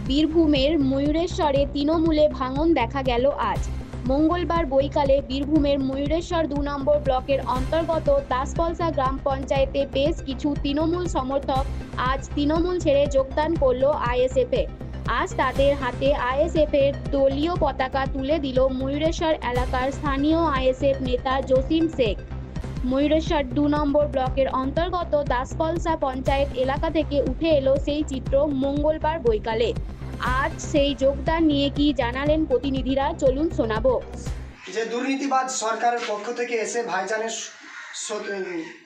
বীরভূমের ময়ূরেশ্বরে তৃণমূলে ভাঙন দেখা গেল আজ। মঙ্গলবার বৈকালে বীরভূমের ময়ূরেশ্বর ২ নম্বর ব্লকের অন্তর্গত দাসপলসা গ্রাম পঞ্চায়েতে বেশ কিছু তৃণমূল সমর্থক আজ তৃণমূল ছেড়ে যোগদান করল আইএসএফে। আজ তাদের হাতে আইএসএফের দলীয় পতাকা তুলে দিল ময়ূরেশ্বর এলাকার স্থানীয় আইএসএফ নেতা জসিম শেখ। ময়ূরেশ্বর ২ নম্বর ব্লকের অন্তর্গত দাসপলসা পঞ্চায়েত এলাকা থেকে উঠে এলো সেই চিত্র মঙ্গলবার বৈকালে। আজ সেই যোগদান নিয়ে কি জানালেন প্রতিনিধিরা, চলুন শোনাবো। যে দুর্নীতিবাজ সরকারের পক্ষ থেকে এসে ভাইজানের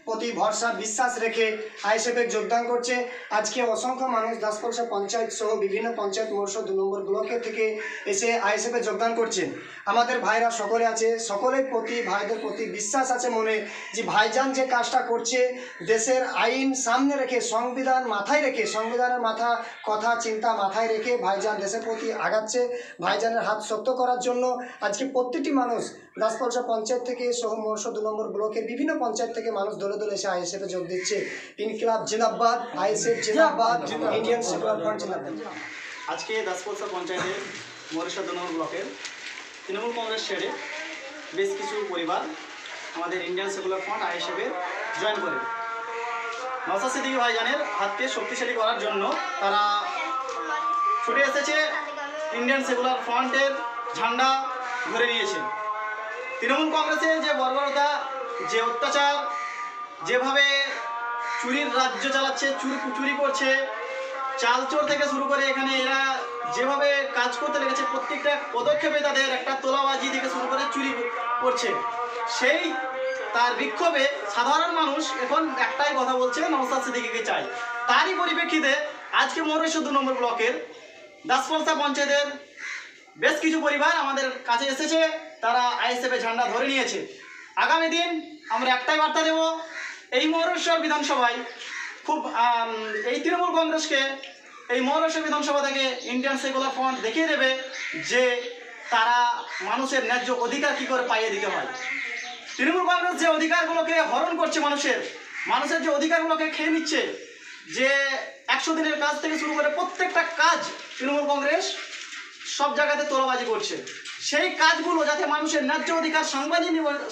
প্রতি ভরসা বিশ্বাস রেখে আইএসএফে যোগদান করছে। আজকে অসংখ্য মানুষ দাসপলসা পঞ্চায়েত সহ বিভিন্ন পঞ্চায়েত মৌসুম ২ নম্বর ব্লকের থেকে এসে আইএসএফে যোগদান করছেন। আমাদের ভাইরা সকলে আছে, সকলের প্রতি ভাইদের প্রতি বিশ্বাস আছে মনে, যে ভাইজান যে কাজটা করছে দেশের আইন সামনে রেখে, সংবিধান মাথায় রেখে, সংবিধানের কথা চিন্তা মাথায় রেখে ভাইজান দেশের প্রতি আগাচ্ছে। ভাইজানের হাত শক্ত করার জন্য আজকে প্রত্যেকটি মানুষ দাসপলসা পঞ্চায়েত থেকে সহ মৌসুম ২ নম্বর ব্লকের বিভিন্ন পঞ্চায়েত থেকে মানুষ দলে দলে এসে আইএসএফে যোগ দিচ্ছে। ইনকিলাব জিন্দাবাদ, আইএসএফ জিন্দাবাদ, ইন্ডিয়ান সেকুলার ফ্রন্ট জিন্দাবাদ। আজকে দাসপলসা পঞ্চায়েতের ময়ূরেশ্বর ২ নম্বর ব্লকের তৃণমূল কংগ্রেস ছেড়ে বেশ কিছু পরিবার আমাদের ইন্ডিয়ান সেকুলার ফ্রন্ট আইএসএফে জয়েন করে নওশাদ সিদ্দিকী ভাইজানের হাতকে শক্তিশালী করার জন্য তারা ছুটে এসেছে, ইন্ডিয়ান সেকুলার ফ্রন্টের ঝান্ডা ধরে নিয়েছে। তৃণমূল কংগ্রেসের যে বর্বরতা, যে অত্যাচার, যেভাবে চুরির রাজ্য চালাচ্ছে, চুরি করছে, চাল চোর থেকে শুরু করে এখানে এরা যেভাবে কাজ করতে লেগেছে, প্রত্যেকটা পদক্ষেপে তাদের একটা তোলাবাজি থেকে শুরু করে চুরি করছে। সেই তার বিক্ষোভে সাধারণ মানুষ এখন একটাই কথা বলছে, নওশাদ সিদ্দিকীকে চাই। তারই পরিপ্রেক্ষিতে আজকে ময়ূরেশ্বর ২ নম্বর ব্লকের দাসপলসা পঞ্চায়েতের বেশ কিছু পরিবার আমাদের কাছে এসেছে, তারা আইএসএফে ঝান্ডা ধরে নিয়েছে। আগামী দিন আমরা একটাই বার্তা দেব, এই ময়ূরেশ্বর বিধানসভায় এই তৃণমূল কংগ্রেসকে এই ময়ূরেশ্বর বিধানসভা থেকে ইন্ডিয়ান সেকুলার ফ্রন্ট দেখিয়ে দেবে যে তারা মানুষের ন্যায্য অধিকার কী করে পাইয়ে দিতে হয়। তৃণমূল কংগ্রেস যে অধিকারগুলোকে হরণ করছে, মানুষের যে অধিকারগুলোকে খেয়ে নিচ্ছে, যে ১০০ দিনের কাজ থেকে শুরু করে প্রত্যেকটা কাজ তৃণমূল কংগ্রেস সব জায়গাতে তোলাবাজি করছে। সেই কাজগুলো যাতে মানুষের ন্যায্য অধিকার,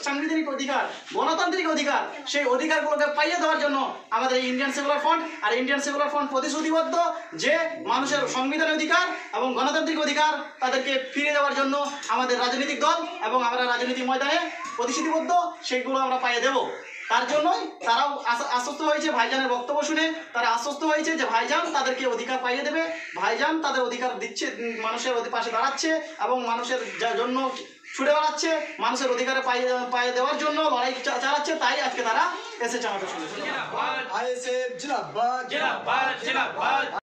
সাংবিধানিক অধিকার, গণতান্ত্রিক অধিকার, সেই অধিকারগুলোকে পাইয়ে দেওয়ার জন্য আমাদের Indian secular front Indian secular front প্রতিশ্রুতিবদ্ধ যে মানুষের সংবিধানের অধিকার এবং গণতান্ত্রিক অধিকার তাদেরকে ফিরে দেওয়ার জন্য আমাদের রাজনৈতিক দল এবং আমরা রাজনীতি ময়দানে প্রতিশ্রুতিবদ্ধ, সেইগুলো আমরা পাইয়ে দেব। তার জন্যই তারাও আশ্বস্ত হয়েছে, ভাইজানের বক্তব্য শুনে তারা আশ্বস্ত হয়েছে যে ভাইজান তাদেরকে অধিকার পাইয়ে দেবে। ভাইজান তাদের অধিকার দিচ্ছে, মানুষের পাশে দাঁড়াচ্ছে এবং মানুষের জন্য ছুটে বেড়াচ্ছে, মানুষের অধিকারে পাইয়ে দেওয়ার জন্য লড়াই চালাচ্ছে। তাই আজকে তারা এসেছে আমাদের সঙ্গে।